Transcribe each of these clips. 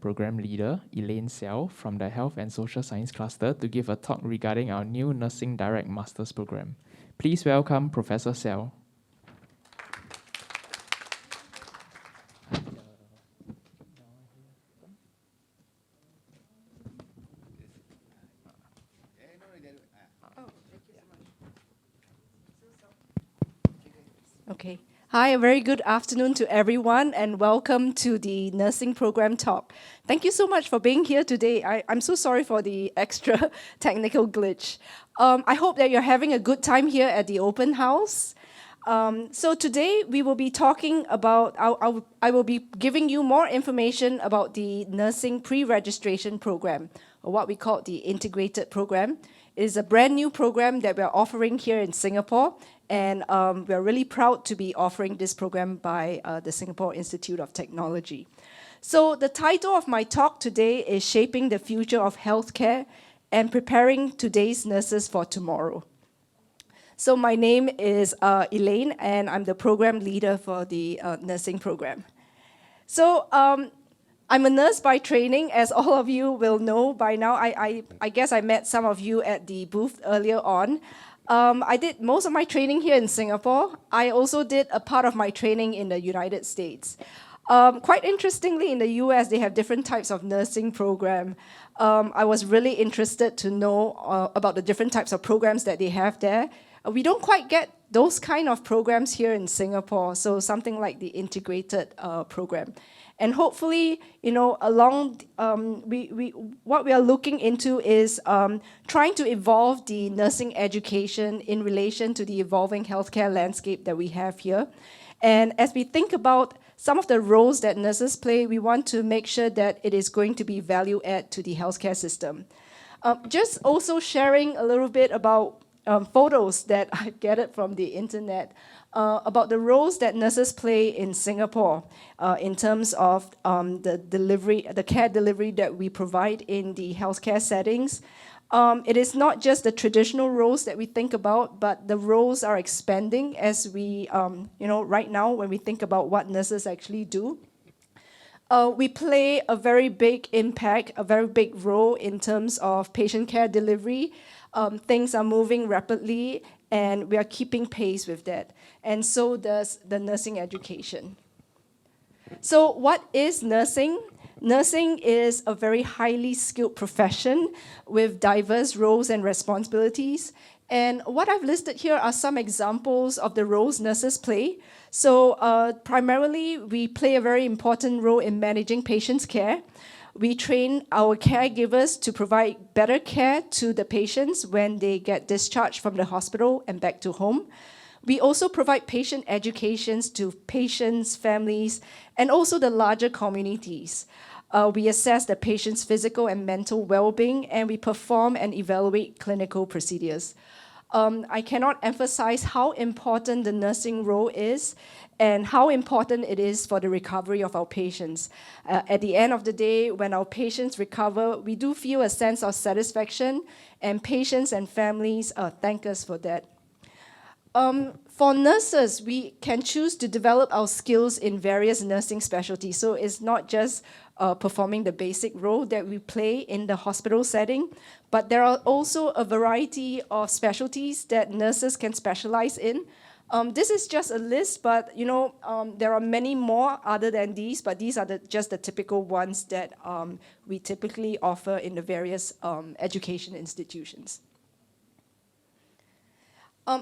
program leader, Elaine Xiao, from the Health and Social Science cluster to give a talk regarding our new Nursing Direct Master's program. Please welcome Professor Xiao. Okay. Hi, a very good afternoon to everyone, and welcome to the nursing program talk. Thank you so much for being here today. I'm so sorry for the extra technical glitch. I hope that you're having a good time here at the open house. So today we will be talking about, I will be giving you more information about the nursing pre-registration program, or what we call the integrated program. It is a brand new program that we're offering here in Singapore, and we're really proud to be offering this program by the Singapore Institute of Technology. So the title of my talk today is Shaping the Future of Healthcare and Preparing Today's Nurses for Tomorrow. So my name is Elaine, and I'm the program leader for the nursing program. So I'm a nurse by training, as all of you will know by now. I guess I met some of you at the booth earlier on. I did most of my training here in Singapore. I also did a part of my training in the United States. Quite interestingly, in the US, they have different types of nursing program. I was really interested to know about the different types of programs that they have there. We don't quite get those kind of programs here in Singapore, so something like the integrated program. And hopefully, you know, what we are looking into is trying to evolve the nursing education in relation to the evolving healthcare landscape that we have here. And as we think about some of the roles that nurses play, we want to make sure that it is going to be value add to the healthcare system. Just also sharing a little bit about photos that I gathered from the internet about the roles that nurses play in Singapore in terms of the care delivery that we provide in the healthcare settings. It is not just the traditional roles that we think about, but the roles are expanding as we, right now when we think about what nurses actually do. We play a very big impact, a very big role in terms of patient care delivery. Things are moving rapidly, and we are keeping pace with that. And so does the nursing education. So what is nursing? Nursing is a very highly skilled profession with diverse roles and responsibilities. And what I've listed here are some examples of the roles nurses play. So primarily, we play a very important role in managing patients' care. We train our caregivers to provide better care to the patients when they get discharged from the hospital and back to home. We also provide patient educations to patients, families, and also the larger communities. We assess the patient's physical and mental well-being, and we perform and evaluate clinical procedures. I cannot emphasize how important the nursing role is and how important it is for the recovery of our patients. At the end of the day, when our patients recover, we do feel a sense of satisfaction, and patients and families thank us for that. For nurses, we can choose to develop our skills in various nursing specialties. So it's not just performing the basic role that we play in the hospital setting, but there are also a variety of specialties that nurses can specialize in. This is just a list, but there are many more other than these, but these are just the typical ones that we typically offer in the various education institutions.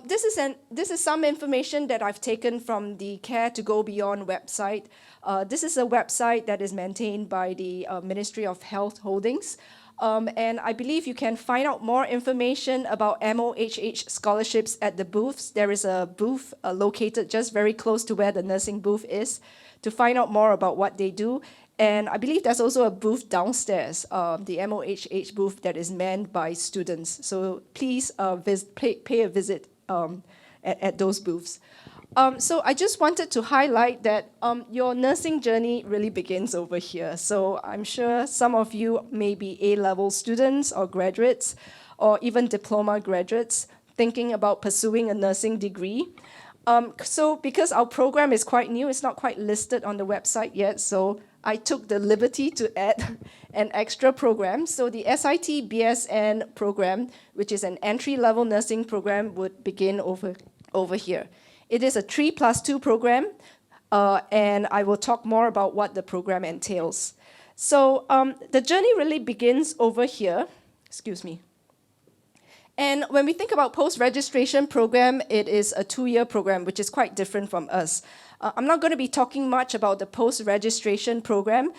This is some information that I've taken from the Care to Go Beyond website. This is a website that is maintained by the Ministry of Health Holdings. And I believe you can find out more information about MOHH scholarships at the booths. There is a booth located just very close to where the nursing booth is to find out more about what they do. And I believe there's also a booth downstairs, the MOHH booth that is manned by students. So please pay a visit at those booths. So I just wanted to highlight that your nursing journey really begins over here. So I'm sure some of you may be A-level students or graduates, or even diploma graduates thinking about pursuing a nursing degree. So because our program is quite new, it's not quite listed on the website yet, so I took the liberty to add an extra program. So the SIT BSN program, which is an entry-level nursing program, would begin over here. It is a 3+2 program, and I will talk more about what the program entails. So the journey really begins over here. Excuse me. And when we think about post-registration program, it is a 2-year program, which is quite different from us. I'm not going to be talking much about the post-registration program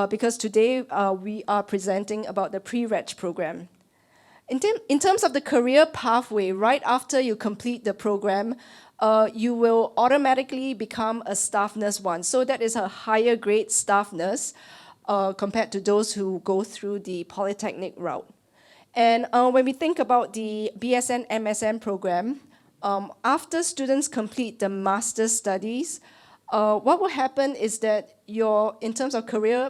because today we are presenting about the pre-reg program. In terms of the career pathway, right after you complete the program, you will automatically become a staff nurse 1. So that is a higher grade staff nurse compared to those who go through the polytechnic route. And when we think about the BSN MSN program, after students complete the master's studies, what will happen is that in terms of career,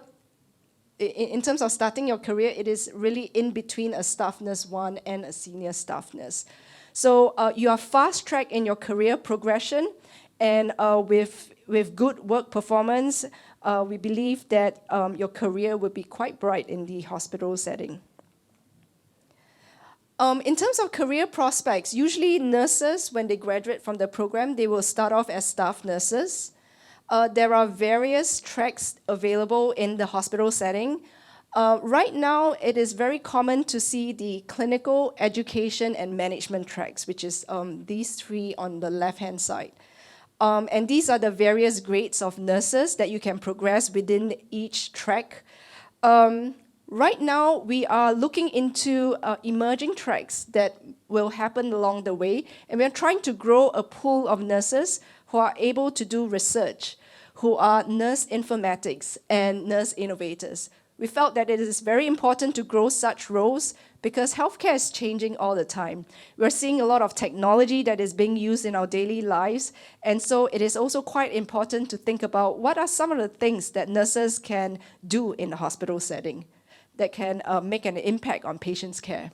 in terms of starting your career, it is really in between a staff nurse 1 and a senior staff nurse. So you are fast-tracked in your career progression, and with good work performance, we believe that your career will be quite bright in the hospital setting. In terms of career prospects, usually nurses, when they graduate from the program, they will start off as staff nurses. There are various tracks available in the hospital setting. Right now, it is very common to see the clinical, education, and management tracks, which is these 3 on the left-hand side. And these are the various grades of nurses that you can progress within each track. Right now, we are looking into emerging tracks that will happen along the way, and we are trying to grow a pool of nurses who are able to do research, who are nurse informatics and nurse innovators. We felt that it is very important to grow such roles because healthcare is changing all the time. We're seeing a lot of technology that is being used in our daily lives, and so it is also quite important to think about what are some of the things that nurses can do in the hospital setting that can make an impact on patients' care.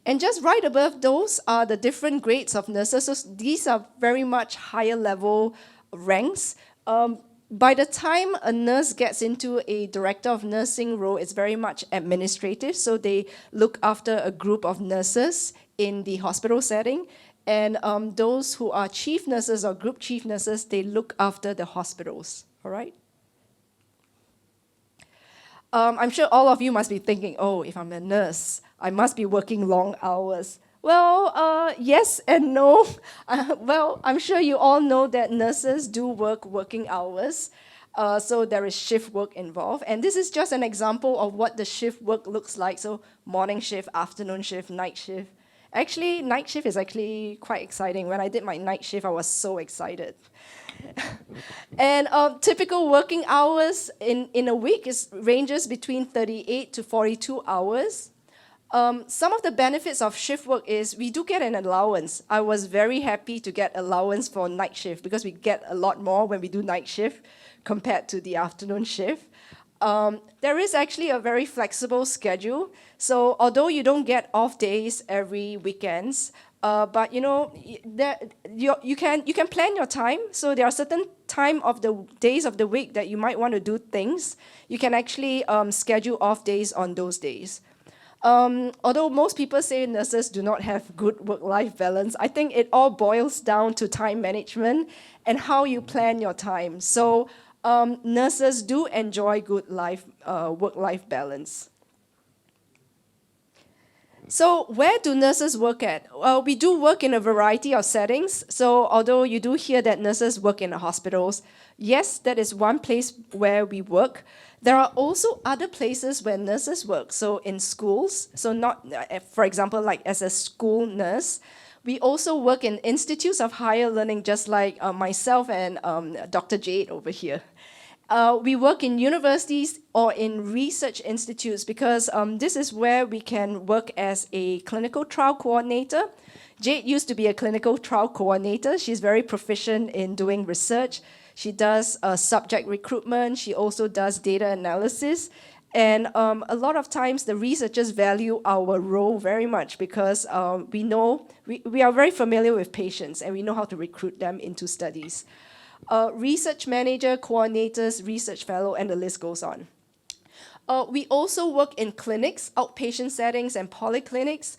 And just right above those are the different grades of nurses. So these are very much higher level ranks. By the time a nurse gets into a director of nursing role, it's very much administrative. So they look after a group of nurses in the hospital setting. And those who are chief nurses or group chief nurses, they look after the hospitals, all right? I'm sure all of you must be thinking, oh, if I'm a nurse, I must be working long hours. Well, yes and no. Well, I'm sure you all know that nurses do work working hours. So there is shift work involved. And this is just an example of what the shift work looks like. So morning shift, afternoon shift, night shift. Actually, night shift is actually quite exciting. When I did my night shift, I was so excited. And typical working hours in a week ranges between 38 to 42 hours. Some of the benefits of shift work is we do get an allowance. I was very happy to get allowance for night shift because we get a lot more when we do night shift compared to the afternoon shift. There is actually a very flexible schedule. So although you don't get off days every weekends, but you know, you can plan your time. So there are certain time of the days of the week that you might want to do things. You can actually schedule off days on those days. Although most people say nurses do not have good work-life balance, I think it all boils down to time management and how you plan your time. So nurses do enjoy good work-life balance. So where do nurses work at? Well, we do work in a variety of settings. So although you do hear that nurses work in the hospitals, yes, that is one place where we work. There are also other places where nurses work. So in schools, so not, for example, like as a school nurse, we also work in institutes of higher learning, just like myself and Dr. Jade over here. We work in universities or in research institutes because this is where we can work as a clinical trial coordinator. Jade used to be a clinical trial coordinator. She's very proficient in doing research. She does subject recruitment. She also does data analysis. And a lot of times the researchers value our role very much because we are very familiar with patients and we know how to recruit them into studies. research manager, coordinators, research fellow, and the list goes on. We also work in clinics, outpatient settings, and polyclinics.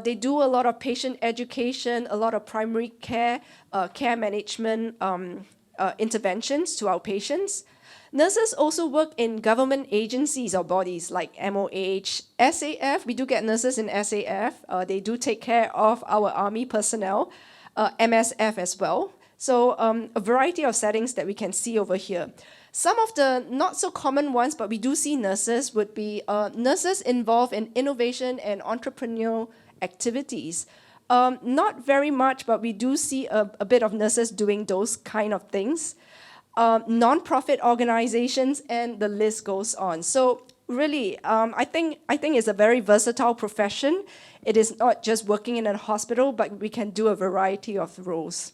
They do a lot of patient education, a lot of primary care, care management interventions to our patients. Nurses also work in government agencies or bodies like MOH, SAF. We do get nurses in SAF. They do take care of our army personnel, MSF as well. So a variety of settings that we can see over here. Some of the not so common ones, but we do see nurses, would be nurses involved in innovation and entrepreneurial activities. Not very much, but we do see a bit of nurses doing those kind of things. Non-profit organizations, and the list goes on. So really, I think it's a very versatile profession. It is not just working in a hospital, but we can do a variety of roles.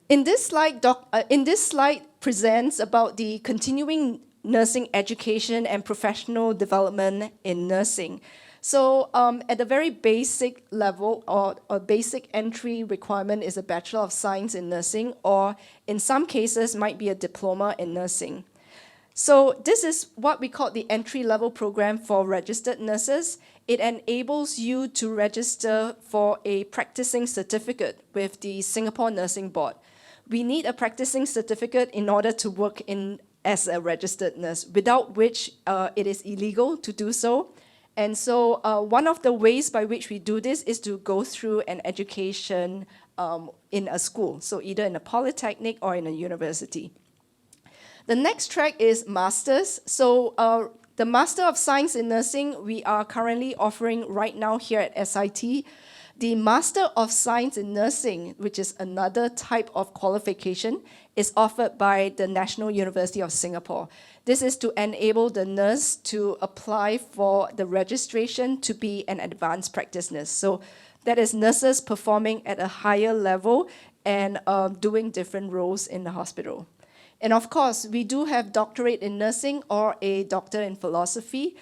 In this slide presents about the continuing nursing education and professional development in nursing. So at the very basic level, or a basic entry requirement is a Bachelor of Science in Nursing, or in some cases might be a diploma in nursing. So this is what we call the entry-level program for registered nurses. It enables you to register for a practicing certificate with the Singapore Nursing Board. We need a practicing certificate in order to work as a registered nurse, without which it is illegal to do so. And so one of the ways by which we do this is to go through an education in a school, so either in a polytechnic or in a university. The next track is Masters. So the Master of Science in Nursing, we are currently offering right now here at SIT. The Master of Science in Nursing, which is another type of qualification, is offered by the National University of Singapore. This is to enable the nurse to apply for the registration to be an advanced practice nurse. So that is nurses performing at a higher level and doing different roles in the hospital. And of course, we do have doctorate in nursing or a doctor in philosophy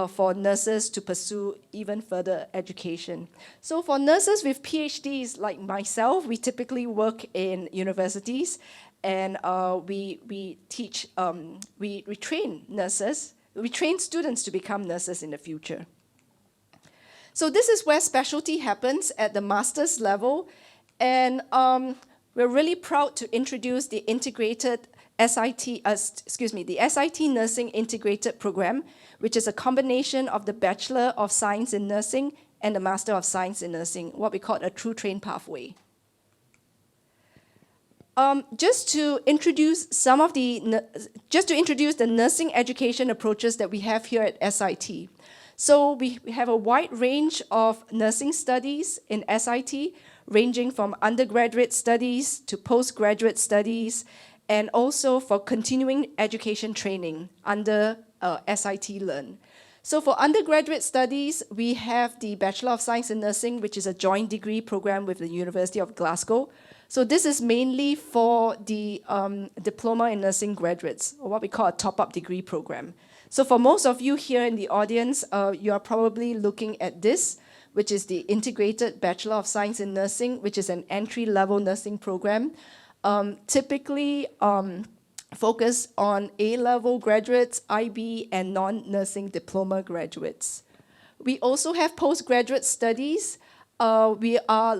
for nurses to pursue even further education. So for nurses with PhDs like myself, we typically work in universities, and we teach, we train nurses, we train students to become nurses in the future. So this is where specialty happens at the master's level, and we're really proud to introduce the integrated the SIT Nursing Integrated Program, which is a combination of the Bachelor of Science in Nursing and the Master of Science in Nursing, what we call a true train pathway. Just to introduce the nursing education approaches that we have here at SIT. So we have a wide range of nursing studies in SIT, ranging from undergraduate studies to postgraduate studies, and also for continuing education training under SIT Learn. So for undergraduate studies, we have the Bachelor of Science in Nursing, which is a joint degree program with the University of Glasgow. So this is mainly for the Diploma in Nursing graduates, or what we call a top-up degree program. So for most of you here in the audience, you are probably looking at this, which is the Integrated Bachelor of Science in Nursing, which is an entry-level nursing program. Typically focus on A-level graduates, IB, and non-nursing diploma graduates. We also have postgraduate studies. We are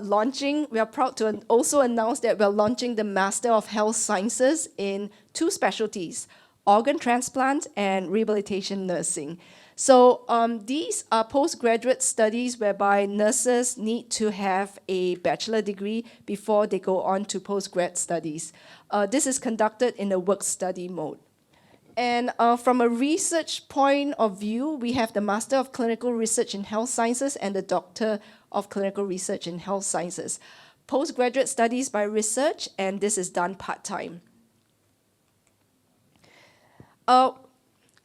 proud to also announce that we're launching the Master of Health Sciences in 2 specialties, organ transplant and rehabilitation nursing. So these are postgraduate studies whereby nurses need to have a bachelor degree before they go on to postgrad studies. This is conducted in a work-study mode. And from a research point of view, we have the Master of Clinical Research in Health Sciences and the Doctor of Clinical Research in Health Sciences. Postgraduate studies by research, and this is done part-time.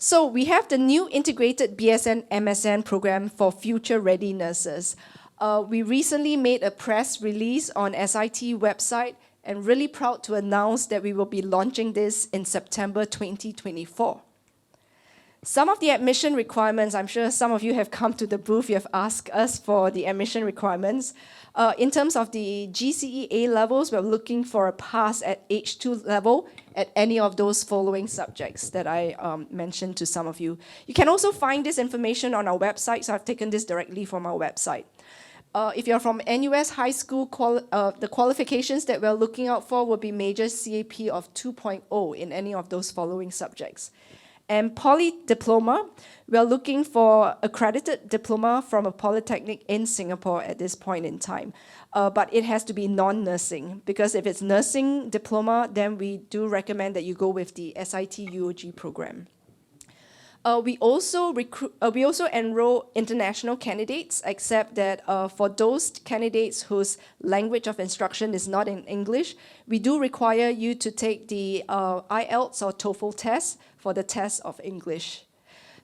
So we have the new integrated BSN MSN program for future-ready nurses. We recently made a press release on SIT website, and really proud to announce that we will be launching this in September 2024. Some of the admission requirements, I'm sure some of you have come to the booth, you have asked us for the admission requirements. In terms of the GCE A levels, we're looking for a pass at H2 level at any of those following subjects that I mentioned to some of you. You can also find this information on our website, so I've taken this directly from our website. If you're from NUS High School, the qualifications that we're looking out for will be major CAP of 2.0 in any of those following subjects. And Poly Diploma, we're looking for accredited diploma from a polytechnic in Singapore at this point in time. But it has to be non-nursing, because if it's nursing diploma, then we do recommend that you go with the SIT UOG program. We also enroll international candidates, except that for those candidates whose language of instruction is not in English, we do require you to take the IELTS or TOEFL test for the test of English.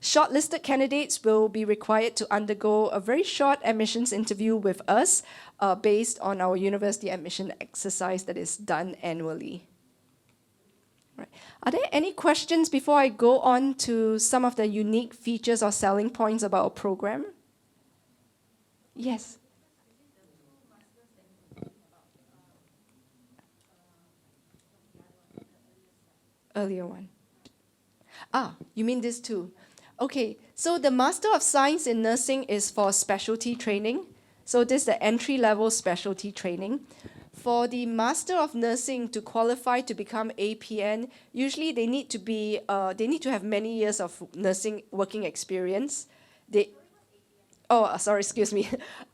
Shortlisted candidates will be required to undergo a very short admissions interview with us based on our university admission exercise that is done annually. Right. Are there any questions before I go on to some of the unique features or selling points about our program? Yes. Earlier one. You mean this too? Okay, so the Master of Science in Nursing is for specialty training. So this is the entry-level specialty training. For the Master of Nursing to qualify to become APN, usually they need to have many years of nursing working experience.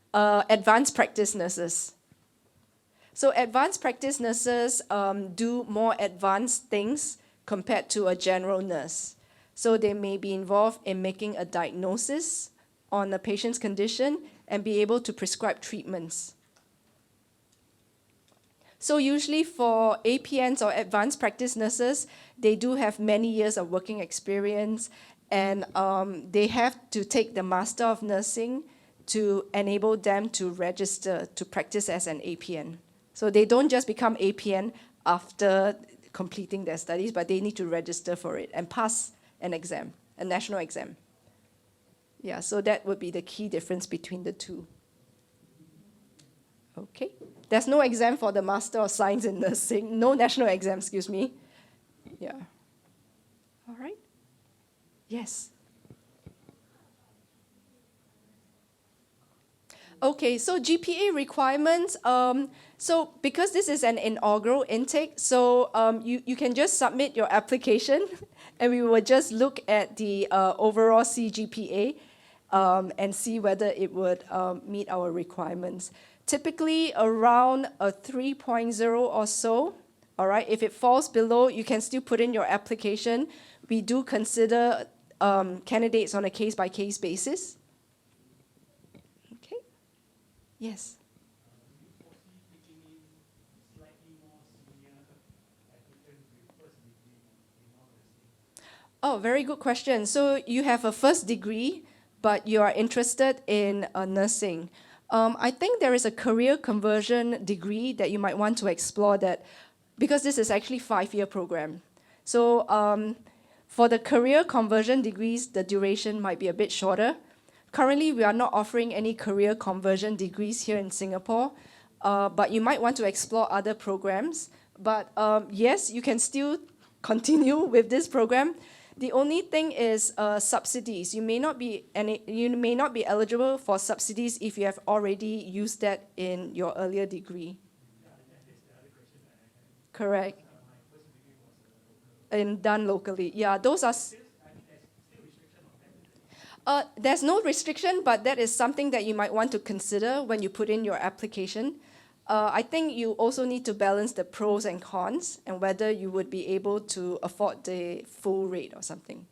Advanced practice nurses. So advanced practice nurses do more advanced things compared to a general nurse. So they may be involved in making a diagnosis on a patient's condition and be able to prescribe treatments. So usually for APNs or advanced practice nurses, they do have many years of working experience, and they have to take the Master of Nursing to enable them to register to practice as an APN. So they don't just become APN after completing their studies, but they need to register for it and pass an exam, a national exam. Yeah, so that would be the key difference between the two. Okay. There's no exam for the Master of Science in Nursing, no national exam, excuse me. Yeah. All right. Yes. Okay, so GPA requirements. So because this is an inaugural intake, so you can just submit your application and we will just look at the overall CGPA and see whether it would meet our requirements. Typically around a 3.0 or so. All right, if it falls below, you can still put in your application. We do consider candidates on a case-by-case basis. Okay. Yes. Oh, very good question. So you have a first degree, but you are interested in nursing. I think there is a career conversion degree that you might want to explore that, because this is actually a 5-year program. So for the career conversion degrees, the duration might be a bit shorter. Currently, we are not offering any career conversion degrees here in Singapore, but you might want to explore other programs. But yes, you can still continue with this program. The only thing is subsidies. You may not be eligible for subsidies if you have already used that in your earlier degree. Correct. And done locally. Yeah, those are. There's no restriction, but that is something that you might want to consider when you put in your application. I think you also need to balance the pros and cons and whether you would be able to afford the full rate or something.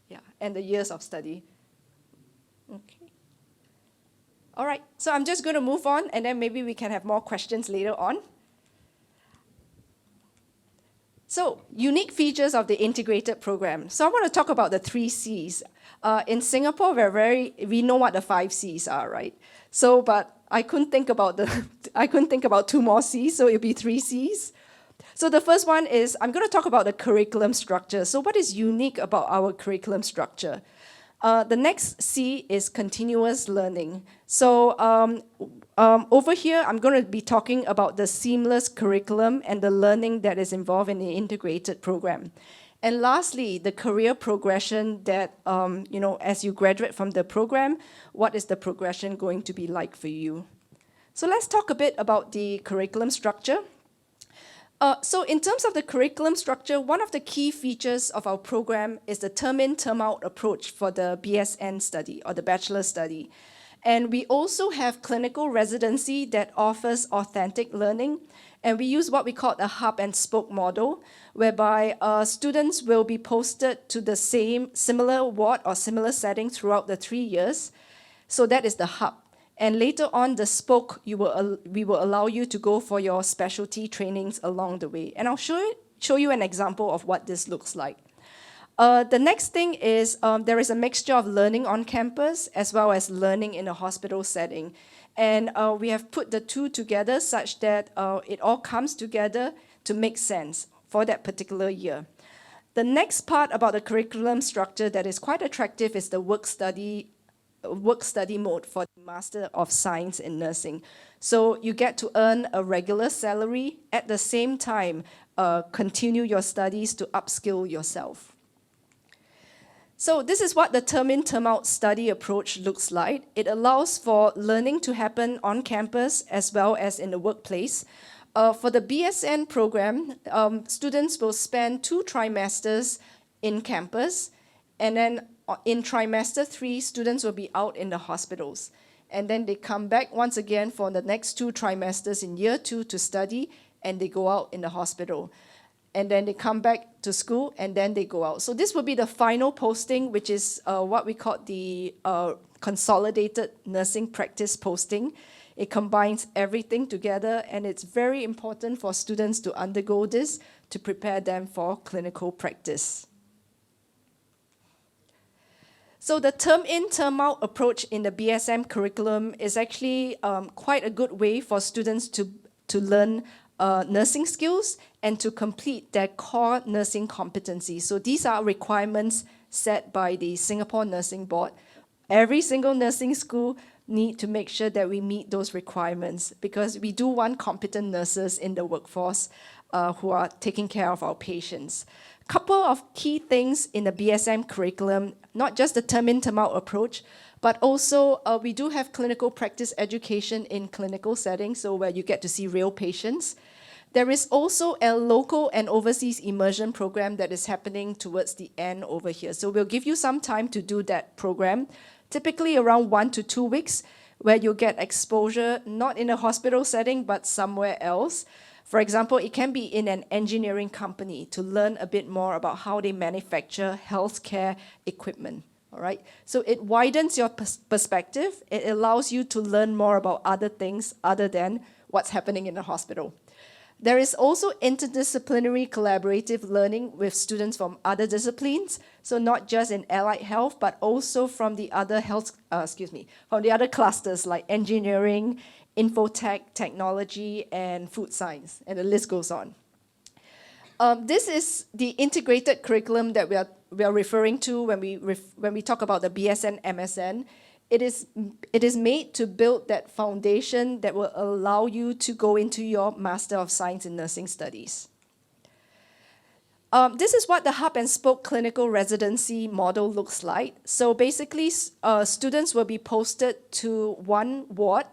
Yeah, and the years of study. Okay. All right, so I'm just going to move on and then maybe we can have more questions later on. So, unique features of the integrated program. So I want to talk about the 3 C's. In Singapore, we know what the 5 C's are, right? So, but I couldn't think about 2 more C's, so it'll be 3 C's. So the first one is, I'm going to talk about the curriculum structure. So what is unique about our curriculum structure? The next C is continuous learning. So over here, I'm going to be talking about the seamless curriculum and the learning that is involved in the integrated program. And lastly, the career progression that, as you graduate from the program, what is the progression going to be like for you? So let's talk a bit about the curriculum structure. So in terms of the curriculum structure, one of the key features of our program is the term-in, term-out approach for the BSN study or the bachelor study. And we also have clinical residency that offers authentic learning. And we use what we call a hub and spoke model, whereby students will be posted to the similar ward or similar setting throughout the 3 years. So that is the hub. And later on, the spoke, we will allow you to go for your specialty trainings along the way. And I'll show you an example of what this looks like. The next thing is there is a mixture of learning on campus as well as learning in a hospital setting. And we have put the two together such that it all comes together to make sense for that particular year. The next part about the curriculum structure that is quite attractive is the work study mode for the Master of Science in Nursing. So you get to earn a regular salary, at the same time continue your studies to upskill yourself. So this is what the term-in, term-out study approach looks like. It allows for learning to happen on campus as well as in the workplace. For the BSN program, students will spend 2 trimesters in campus, and then in trimester 3, students will be out in the hospitals. And then they come back once again for the next 2 trimesters in year 2 to study, and they go out in the hospital. And then they come back to school, and then they go out. So this will be the final posting, which is what we call the consolidated nursing practice posting. It combines everything together, and it's very important for students to undergo this to prepare them for clinical practice. So the term-in, term-out approach in the BSM curriculum is actually quite a good way for students to learn nursing skills and to complete their core nursing competencies. So these are requirements set by the Singapore Nursing Board. Every single nursing school need to make sure that we meet those requirements, because we do want competent nurses in the workforce who are taking care of our patients. Couple of key things in the BSM curriculum, not just the term-in, term-out approach, but also we do have clinical practice education in clinical settings, so where you get to see real patients. There is also a local and overseas immersion program that is happening towards the end over here. So we'll give you some time to do that program, typically around 1 to 2 weeks, where you'll get exposure, not in a hospital setting, but somewhere else. For example, it can be in an engineering company to learn a bit more about how they manufacture healthcare equipment. All right, so it widens your perspective. It allows you to learn more about other things other than what's happening in the hospital. There is also interdisciplinary collaborative learning with students from other disciplines, so not just in allied health, but also from the other from the other clusters like engineering, infotech, technology, and food science, and the list goes on. This is the integrated curriculum that we are referring to when we talk about the BSN MSN. It is made to build that foundation that will allow you to go into your Master of Science in Nursing Studies. This is what the hub and spoke clinical residency model looks like. So basically, students will be posted to one ward.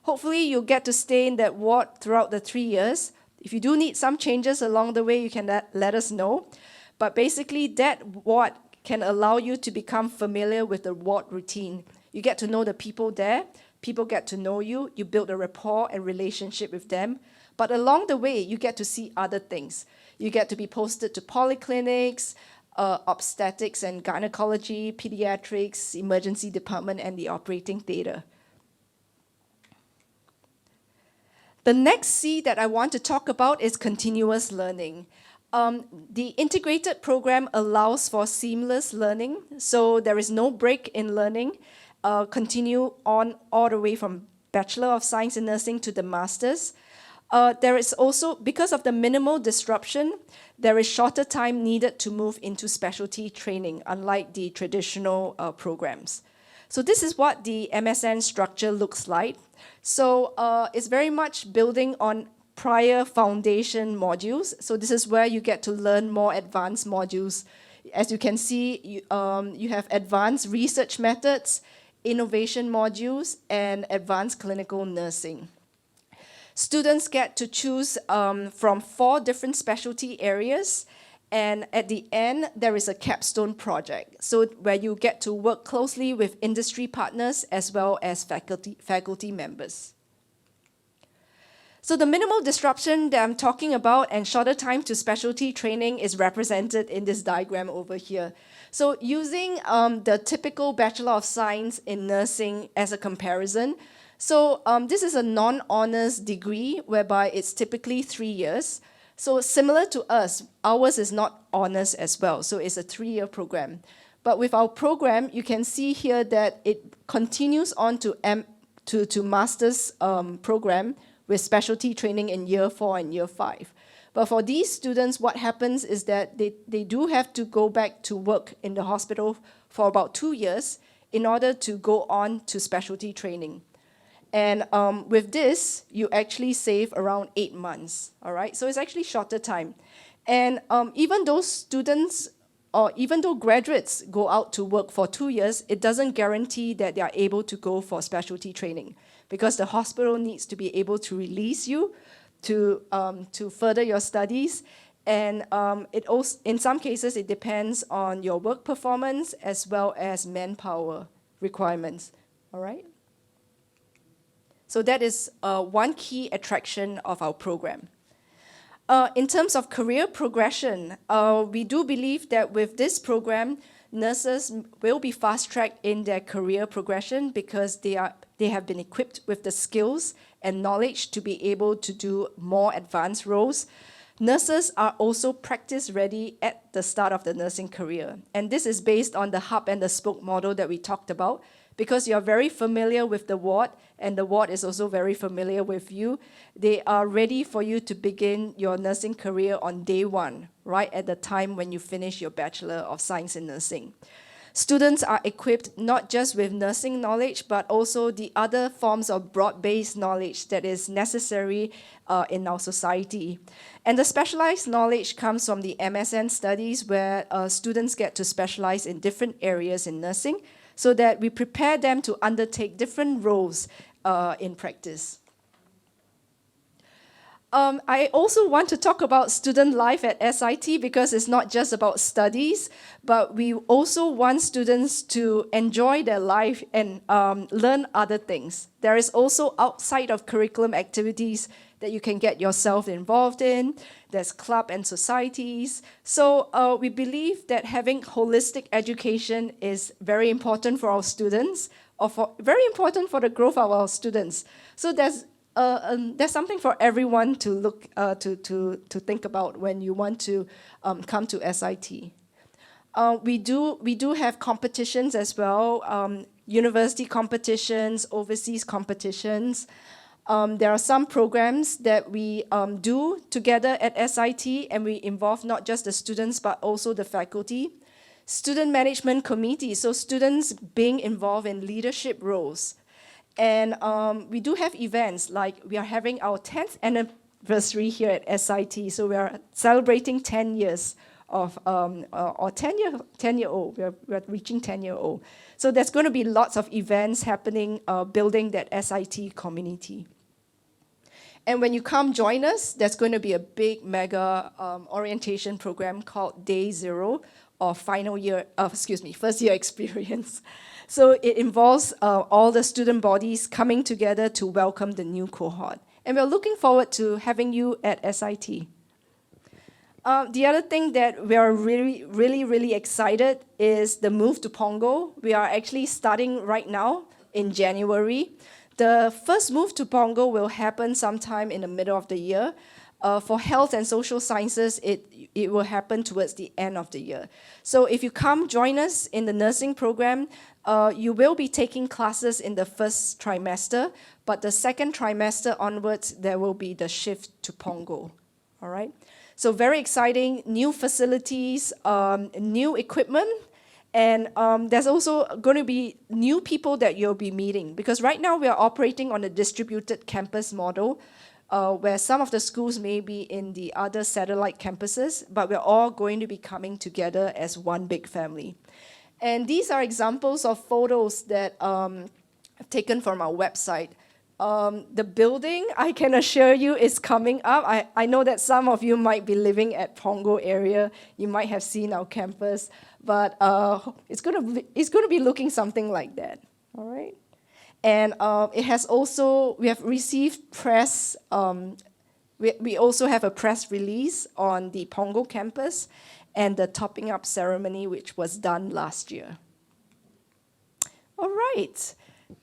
Hopefully, you'll get to stay in that ward throughout the 3 years. If you do need some changes along the way, you can let us know. But basically, that ward can allow you to become familiar with the ward routine. You get to know the people there, people get to know you, you build a rapport and relationship with them. But along the way, you get to see other things. You get to be posted to polyclinics, obstetrics and gynecology, pediatrics, emergency department, and the operating theater. The next C that I want to talk about is continuous learning. The integrated program allows for seamless learning, so there is no break in learning. Continue on all the way from Bachelor of Science in Nursing to the Masters. There is also, because of the minimal disruption, there is shorter time needed to move into specialty training, unlike the traditional programs. So this is what the MSN structure looks like. So it's very much building on prior foundation modules. So this is where you get to learn more advanced modules. As you can see, you have advanced research methods, innovation modules, and advanced clinical nursing. Students get to choose from 4 different specialty areas, and at the end, there is a capstone project, so where you get to work closely with industry partners as well as faculty members. So the minimal disruption that I'm talking about and shorter time to specialty training is represented in this diagram over here. So using the typical Bachelor of Science in Nursing as a comparison, so this is a non-honors degree whereby it's typically 3 years. So similar to us, ours is not honors as well, so it's a 3-year program. But with our program, you can see here that it continues on to master's program with specialty training in year 4 and year 5. But for these students, what happens is that they do have to go back to work in the hospital for about 2 years in order to go on to specialty training. And with this, you actually save around 8 months, all right? So it's actually shorter time. And even though students, or even though graduates go out to work for 2 years, it doesn't guarantee that they are able to go for specialty training, because the hospital needs to be able to release you to further your studies. And it also, in some cases, it depends on your work performance as well as manpower requirements, all right? So that is one key attraction of our program. In terms of career progression, we do believe that with this program, nurses will be fast-tracked in their career progression because they have been equipped with the skills and knowledge to be able to do more advanced roles. Nurses are also practice-ready at the start of the nursing career. And this is based on the hub and the spoke model that we talked about, because you're very familiar with the ward, and the ward is also very familiar with you. They are ready for you to begin your nursing career on day 1, right at the time when you finish your Bachelor of Science in Nursing. Students are equipped not just with nursing knowledge, but also the other forms of broad-based knowledge that is necessary in our society. And the specialized knowledge comes from the MSN studies, where students get to specialize in different areas in nursing, so that we prepare them to undertake different roles in practice. I also want to talk about student life at SIT, because it's not just about studies, but we also want students to enjoy their life and learn other things. There is also outside of curriculum activities that you can get yourself involved in. There's club and societies. So we believe that having holistic education is very important for our students, or very important for the growth of our students. So there's something for everyone to look to think about when you want to come to SIT. We do have competitions as well, university competitions, overseas competitions. There are some programs that we do together at SIT, and we involve not just the students but also the faculty. Student management committee, so students being involved in leadership roles. And we do have events, like we are having our 10th anniversary here at SIT, so we are celebrating 10 years of, or 10-year-old, we're reaching 10-year-old. So there's going to be lots of events happening, building that SIT community. And when you come join us, there's going to be a big mega orientation program called Day Zero, or first year experience. So it involves all the student bodies coming together to welcome the new cohort. And we're looking forward to having you at SIT. The other thing that we are really excited is the move to Punggol. We are actually starting right now in January. The first move to Punggol will happen sometime in the middle of the year. For health and social sciences, it will happen towards the end of the year. So if you come join us in the nursing program, you will be taking classes in the first trimester, but the second trimester onwards, there will be the shift to Pongo. All right? So very exciting, new facilities, new equipment, and there's also going to be new people that you'll be meeting, because right now we are operating on a distributed campus model, where some of the schools may be in the other satellite campuses, but we're all going to be coming together as one big family. And these are examples of photos that I've taken from our website. The building, I can assure you, is coming up. I know that some of you might be living at Pongo area. You might have seen our campus, but it's going to be looking something like that. All right. And it has also, we have received press, we also have a press release on the Pongo campus and the topping up ceremony, which was done last year. All right.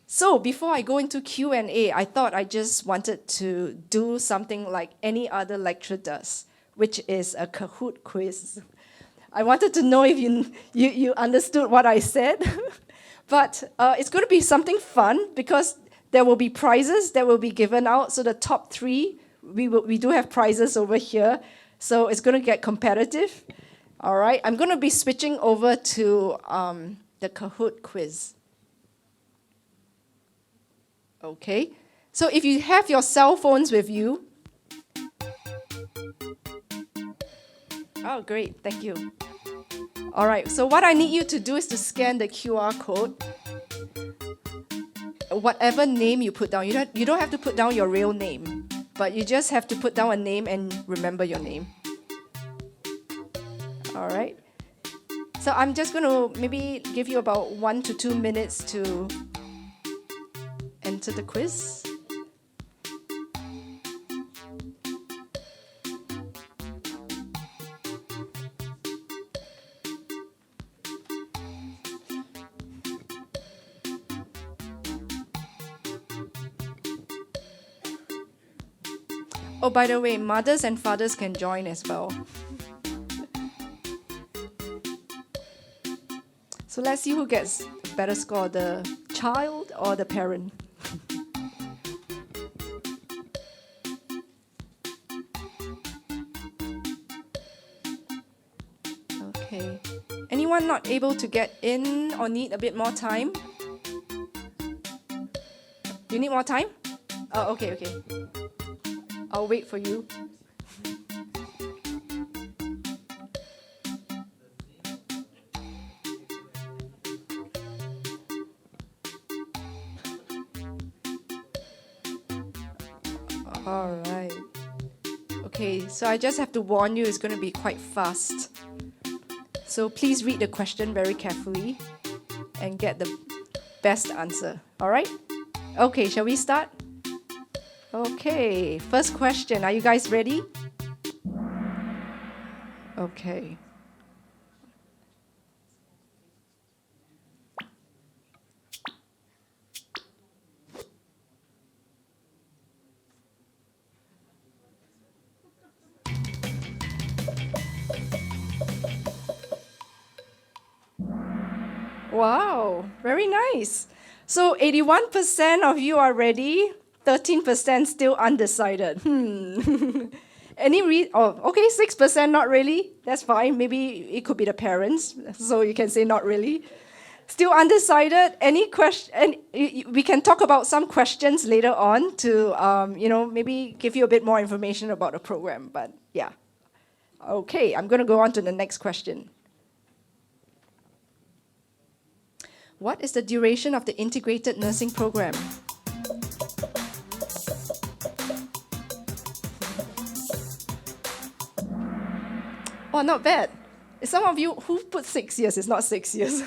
So before I go into Q&A, I thought I just wanted to do something like any other lecture does, which is a Kahoot quiz. I wanted to know if you understood what I said. But it's going to be something fun, because there will be prizes that will be given out. So the top 3, we do have prizes over here. So it's going to get competitive. All right. I'm going to be switching over to the Kahoot quiz. Okay. So if you have your cell phones with you. Oh, great. Thank you. All right, so what I need you to do is to scan the QR code. Whatever name you put down, you don't have to put down your real name, but you just have to put down a name and remember your name. All right. So I'm just going to maybe give you about 1 to 2 minutes to enter the quiz. Oh, by the way, mothers and fathers can join as well. So let's see who gets a better score, the child or the parent. Okay. Anyone not able to get in or need a bit more time? You need more time? Oh, okay. I'll wait for you. All right. Okay, so I just have to warn you, it's going to be quite fast. So please read the question very carefully and get the best answer. All right? Okay, shall we start? Okay, first question. Are you guys ready? Okay. Wow, very nice. So 81% of you are ready. 13% still undecided. Okay, 6% not really. That's fine. Maybe it could be the parents, so you can say not really. Still undecided. Any question? We can talk about some questions later on to, maybe give you a bit more information about the program. But yeah, okay. I'm going to go on to the next question. What is the duration of the integrated nursing program? Oh, not bad. Some of you who put 6 years, it's not 6 years.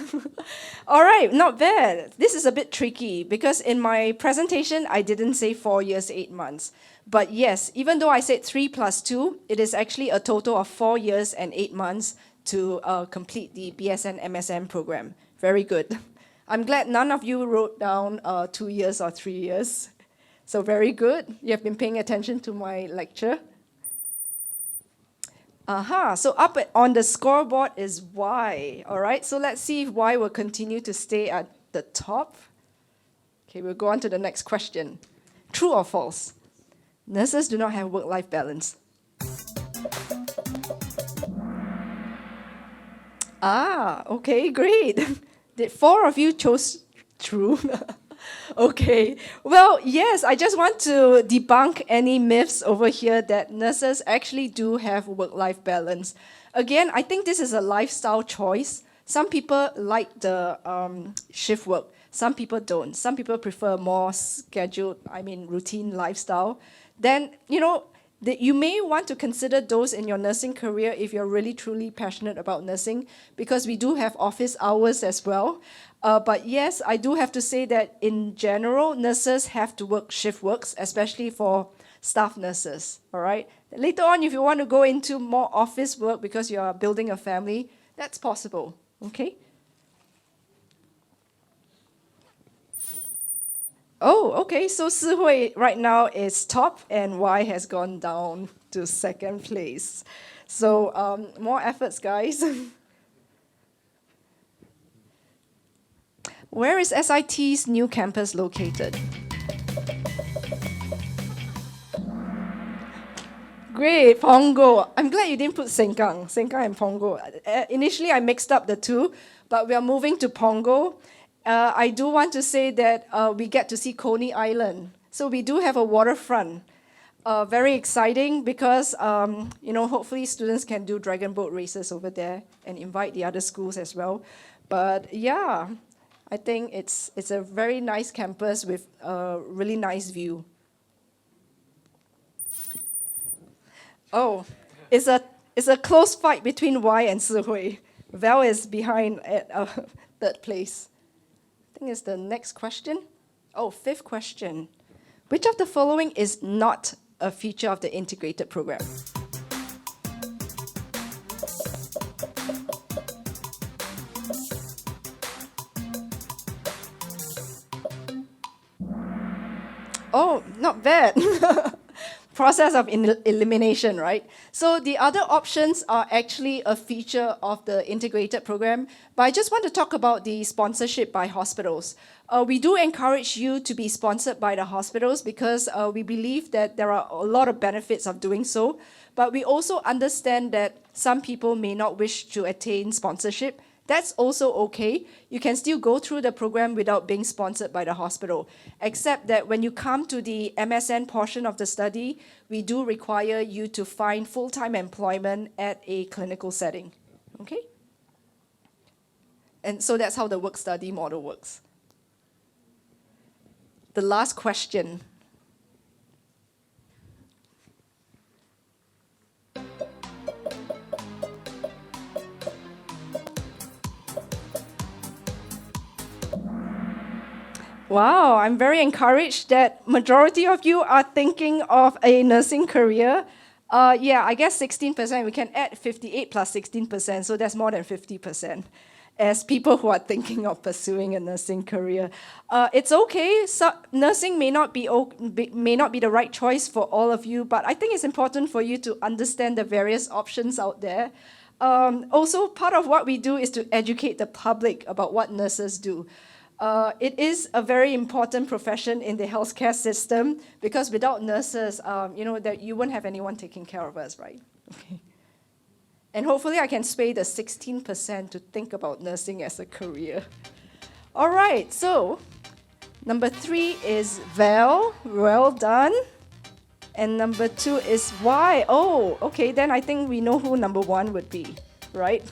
All right, not bad. This is a bit tricky because in my presentation, I didn't say 4 years, 8 months. But yes, even though I said 3 plus 2, it is actually a total of 4 years and 8 months to complete the BSN MSN program. Very good. I'm glad none of you wrote down 2 years or 3 years. So very good. You have been paying attention to my lecture. So up on the scoreboard is Y. All right, so let's see if Y will continue to stay at the top. Okay, we'll go on to the next question. True or false? Nurses do not have work-life balance. Okay, great. Did 4 of you chose true? Okay. Well, yes, I just want to debunk any myths over here that nurses actually do have work-life balance. Again, I think this is a lifestyle choice. Some people like the shift work. Some people don't. Some people prefer more scheduled, routine lifestyle. Then, you may want to consider those in your nursing career if you're really truly passionate about nursing, because we do have office hours as well. But yes, I do have to say that in general, nurses have to work shift works, especially for staff nurses, all right? Later on, if you want to go into more office work because you are building a family, that's possible, okay? Oh, okay, so Si Hui right now is top and Y has gone down to second place. So more efforts, guys. Where is SIT's new campus located? Great, Punggol. I'm glad you didn't put Sengkang and Punggol. Initially, I mixed up the two, but we are moving to Punggol. I do want to say that we get to see Coney Island. So we do have a waterfront. Very exciting because, hopefully students can do dragon boat races over there and invite the other schools as well. But yeah, I think it's a very nice campus with a really nice view. Oh, it's a close fight between Y and Si Hui. Val is behind at third place. I think it's the next question. Oh, fifth question. Which of the following is not a feature of the integrated program? Oh, not bad. Process of elimination, right? So the other options are actually a feature of the integrated program, but I just want to talk about the sponsorship by hospitals. We do encourage you to be sponsored by the hospitals because we believe that there are a lot of benefits of doing so, but we also understand that some people may not wish to attain sponsorship. That's also okay. You can still go through the program without being sponsored by the hospital, except that when you come to the MSN portion of the study, we do require you to find full-time employment at a clinical setting, okay? And so that's how the work-study model works. The last question. Wow, I'm very encouraged that majority of you are thinking of a nursing career. I guess 16%, we can add 58 plus 16%, so that's more than 50% as people who are thinking of pursuing a nursing career. It's okay, so nursing may not be the right choice for all of you, but I think it's important for you to understand the various options out there. Also, part of what we do is to educate the public about what nurses do. It is a very important profession in the healthcare system because without nurses, that you wouldn't have anyone taking care of us, right? Okay. And hopefully I can sway the 16% to think about nursing as a career. All right, so number 3 is Val, well done. And number 2 is Y. Oh, okay, then I think we know who number 1 would be, right?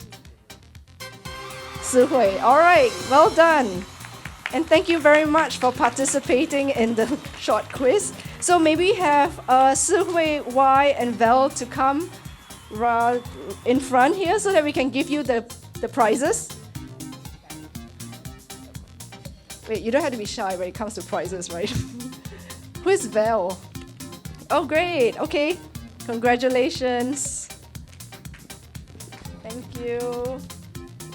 Si Hui, all right, well done. And thank you very much for participating in the short quiz. So may we have Si Hui, Y, and Val to come in front here so that we can give you the prizes? Wait, you don't have to be shy when it comes to prizes, right? Who is Val? Oh, great. Okay. Congratulations. Thank you.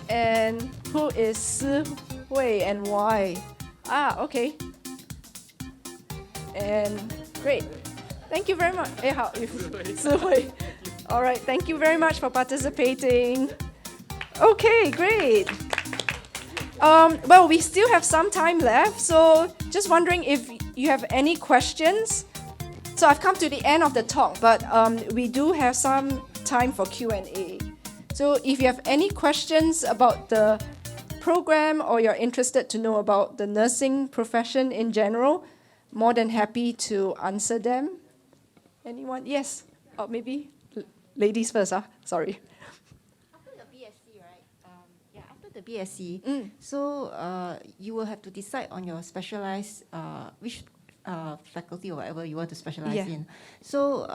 And who is Si Hui and Y? Okay. And great. Thank you very much. Si Hui. All right, thank you very much for participating. Okay, great. Well, we still have some time left, so just wondering if you have any questions. So I've come to the end of the talk, but we do have some time for Q&A. So if you have any questions about the program or you're interested to know about the nursing profession in general, more than happy to answer them. Anyone? Yes? Or maybe ladies first, sorry. After the BSc, right? After the BSc, so you will have to decide on your specialized, which faculty or whatever you want to specialize in. So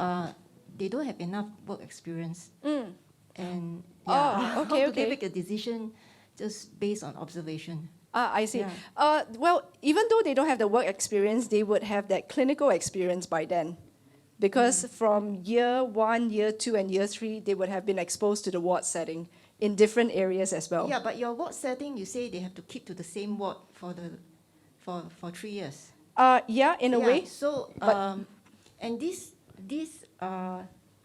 they don't have enough work experience. And how do they make a decision just based on observation? I see. Yeah. Well, even though they don't have the work experience, they would have that clinical experience by then. Because from year 1, year 2, and year 3, they would have been exposed to the ward setting in different areas as well. Yeah, but your ward setting, you say they have to keep to the same ward for 3 years. Yeah, in a way. So, and these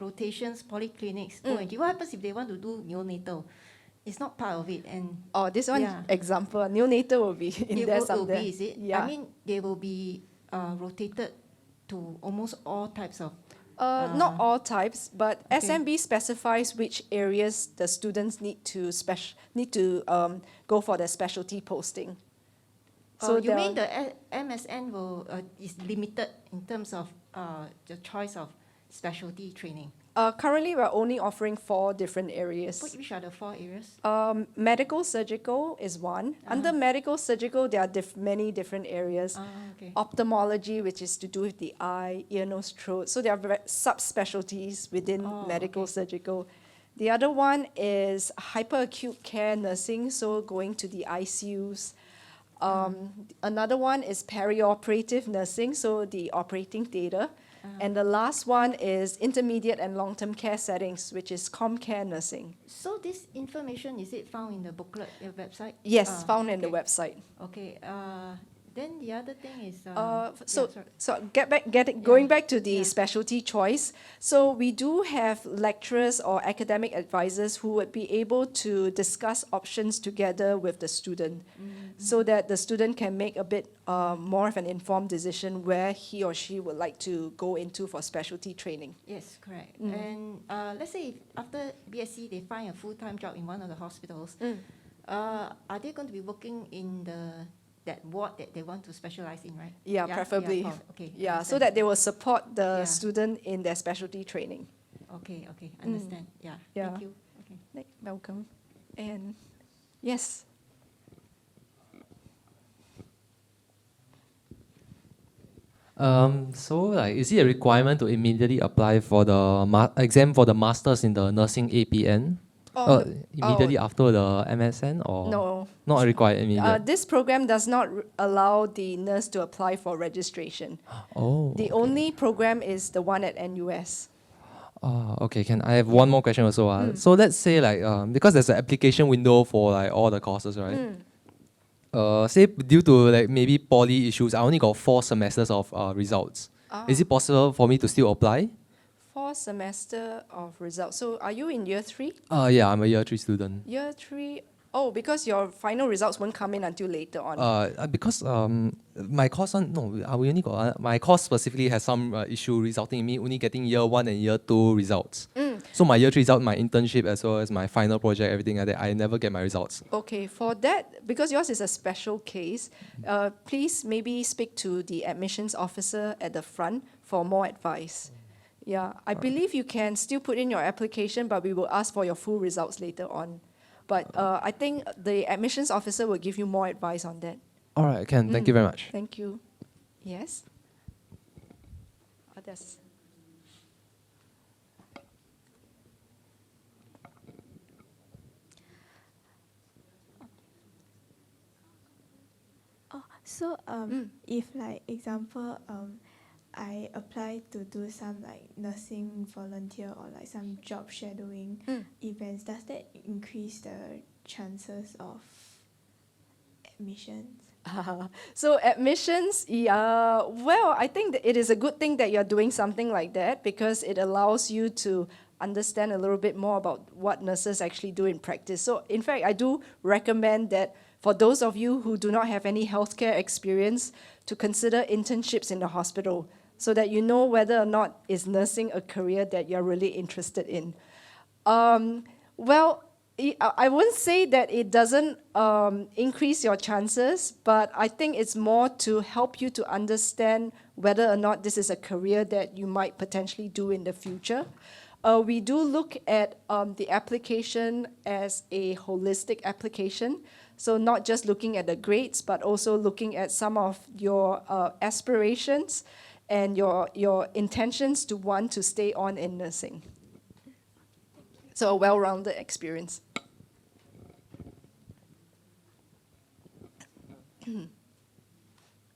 rotations, polyclinics, ONG, what happens if they want to do neonatal? It's not part of it. And this one example, neonatal will be in there will somewhere. be, is it? Yeah. I mean, they will be rotated to almost all types of... Not all types, but Okay. SMB specifies which areas the students need to go for the specialty posting. So you there mean are- the MSN is limited in terms of the choice of specialty training? Currently, we're only offering 4 different areas. Which are the 4 areas? Medical surgical is one. Under medical surgical, there are many different areas. Okay. Ophthalmology, which is to do with the eye, ear, nose, throat. So there are subspecialties within medical surgical. The other one is hyperacute care nursing, so going to the ICUs. Another one is perioperative nursing, so the operating theatre. And the last one is intermediate and long-term care settings, which is ComCare nursing. So this information, is it found in the booklet, your website? Yes, found in the website. Okay. Then the other thing is... Going back to the specialty choice, so we do have lecturers or academic advisors who would be able to discuss options together with the student, so that the student can make a bit more of an informed decision where he or she would like to go into for specialty training. Yes, correct. And let's say if after BSc they find a full-time job in one of the hospitals, are they going to be working in that ward that they want to specialize in, right? Yeah, preferably. Okay. Yeah, so that they will support the Yeah. student in their specialty training. Okay, understand. Yeah. Yeah. Thank you. Okay. Welcome. And yes. So, like, is it a requirement to immediately apply for the exam for the masters in the nursing APN? Immediately after the MSN, or No. not required immediately? This program does not allow the nurse to apply for registration. The only program is the one at NUS. Okay. Can I have one more question also? So let's say like because there's an application window for like all the courses, right? Say due to like maybe poly issues, I only got 4 semesters of results. Is it possible for me to still apply? 4 semester of results. So are you in year 3? Yeah, I'm a year 3 student. Year 3. Oh, because your final results won't come in until later on. Because my course we only got my course specifically has some issue resulting in me only getting year 1 and year 2 results. So my year 3 result, my internship as well as my final project, everything like that, I never get my results. Okay, for that, because yours is a special case, please maybe speak to the admissions officer at the front for more advice. Yeah, I believe you can still put in your application, but we will ask for your full results later on. But I think the admissions officer will give you more advice on that. All right, Ken, thank you very much. Thank you. Yes? Others? So if like example I apply to do some like nursing volunteer or like some job shadowing events, does that increase the chances of admissions? So admissions, well, I think that it is a good thing that you're doing something like that because it allows you to understand a little bit more about what nurses actually do in practice. So in fact, I do recommend that for those of you who do not have any healthcare experience, to consider internships in the hospital so that you know whether or not is nursing a career that you're really interested in. Well, I wouldn't say that it doesn't increase your chances, but I think it's more to help you to understand whether or not this is a career that you might potentially do in the future. We do look at the application as a holistic application, so not just looking at the grades, but also looking at some of your aspirations and your intentions to want to stay on in nursing. So a well-rounded experience.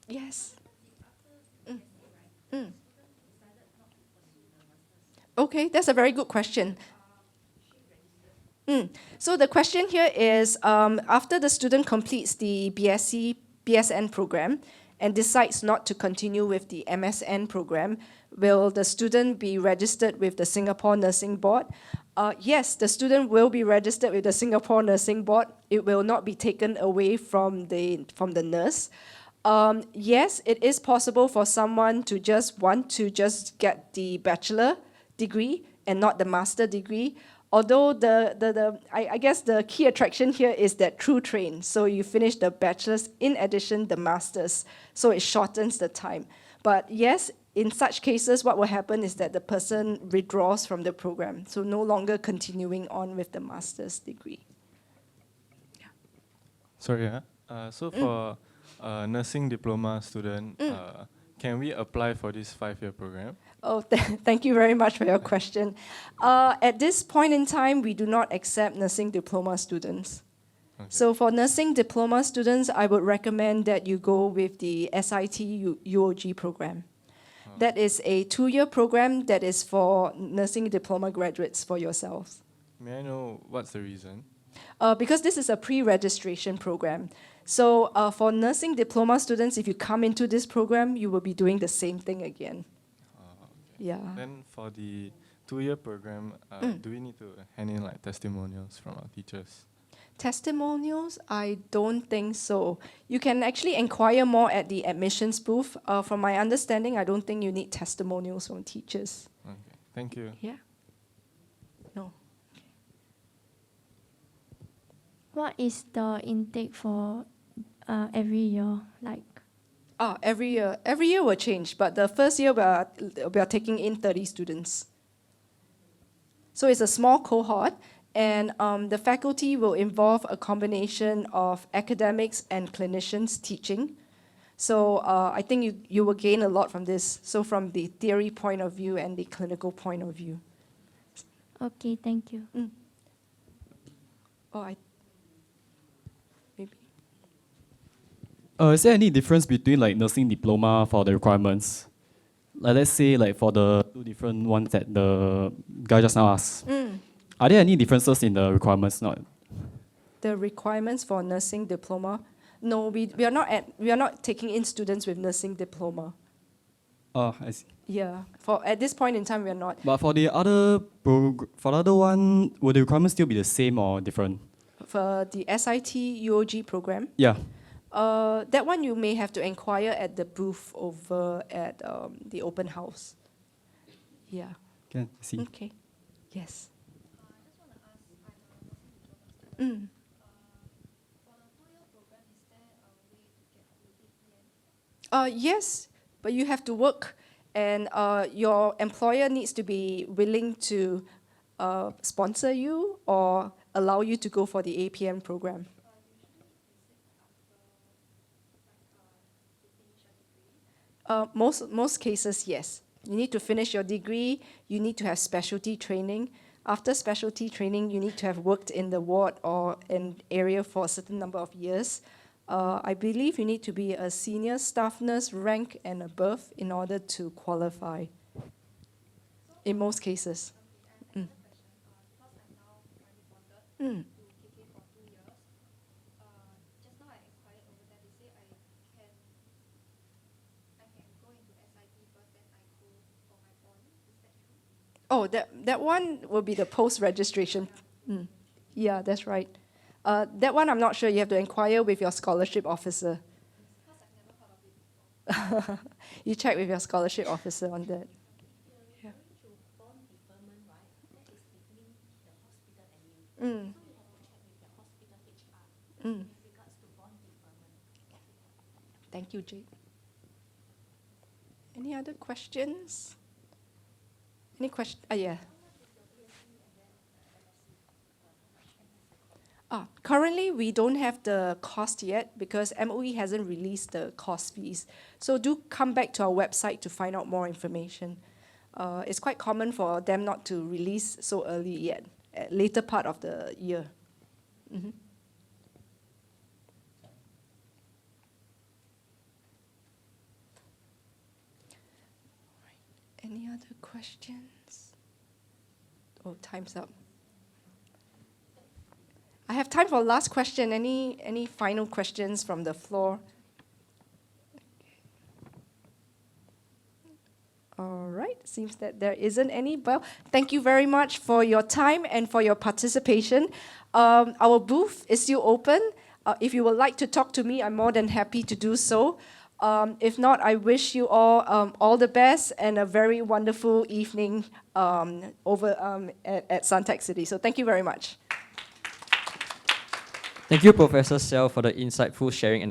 Yes. Okay, that's a very good question. So the question here is, after the student completes the BSc, BSN program and decides not to continue with the MSN program, will the student be registered with the Singapore Nursing Board? Yes, the student will be registered with the Singapore Nursing Board. It will not be taken away from the nurse. Yes, it is possible for someone to just want to just get the bachelor degree and not the master degree. Although I guess the key attraction here is that through train. So you finish the bachelor's, in addition the master's. So it shortens the time. But yes, in such cases, what will happen is that the person withdraws from the program. So no longer continuing on with the master's degree. Sorry, so for a nursing diploma student, can we apply for this 5-year program? Oh, thank you very much for your question. At this point in time, we do not accept nursing diploma students. Okay. So for nursing diploma students, I would recommend that you go with the SIT UOG program. That is a 2-year program that is for nursing diploma graduates for yourselves. May I know what's the reason? Because this is a pre-registration program. So for nursing diploma students, if you come into this program, you will be doing the same thing again. Yeah. Then for the 2-year program, do we need to hand in like testimonials from our teachers? Testimonials? I don't think so. You can actually inquire more at the admissions booth. From my understanding, I don't think you need testimonials from teachers. Okay, thank you. Yeah? No. What is the intake for every year like? Every year. Every year will change, but the first year we are taking in 30 students. So it's a small cohort, and the faculty will involve a combination of academics and clinicians teaching. So I think you will gain a lot from this, so from the theory point of view and the clinical point of view. Okay, thank you. Maybe. Is there any difference between like nursing diploma for the requirements? Like let's say like for the 2 different ones that the guy just now asked. Are there any differences in the requirements? Not. The requirements for nursing diploma? No, we are not taking in students with nursing diploma. Oh, I see. Yeah, at this point in time we are not. But for the other for the other one, will the requirements still be the same or different? For the SIT UOG program, Yeah. that one you may have to inquire at the booth over at the open house. Yeah. Can see. Okay. Yes. Yes, but you have to work, and your employer needs to be willing to sponsor you or allow you to go for the APN program. Most cases, yes. You need to finish your degree, you need to have specialty training. After specialty training, you need to have worked in the ward or an area for a certain number of years. I believe you need to be a senior staff nurse rank and above in order to qualify. In most cases. Oh, that one will be the post-registration. Yeah, that's right. That one I'm not sure. You have to inquire with your scholarship officer. You check with your scholarship officer on that. Yeah. Thank you, Jade. Any other questions? Any question? Yeah. Currently, we don't have the cost yet because MOE hasn't released the cost fees. So do come back to our website to find out more information. It's quite common for them not to release so early yet, at later part of the year. Mhm. Any other questions? Oh, time's up. I have time for last question. Any final questions from the floor? All right, seems that there isn't any. Well, thank you very much for your time and for your participation. Our booth is still open. If you would like to talk to me, I'm more than happy to do so. If not, I wish you all the best and a very wonderful evening at Suntec City. So thank you very much. Thank you, Professor Sel, for the insightful sharing and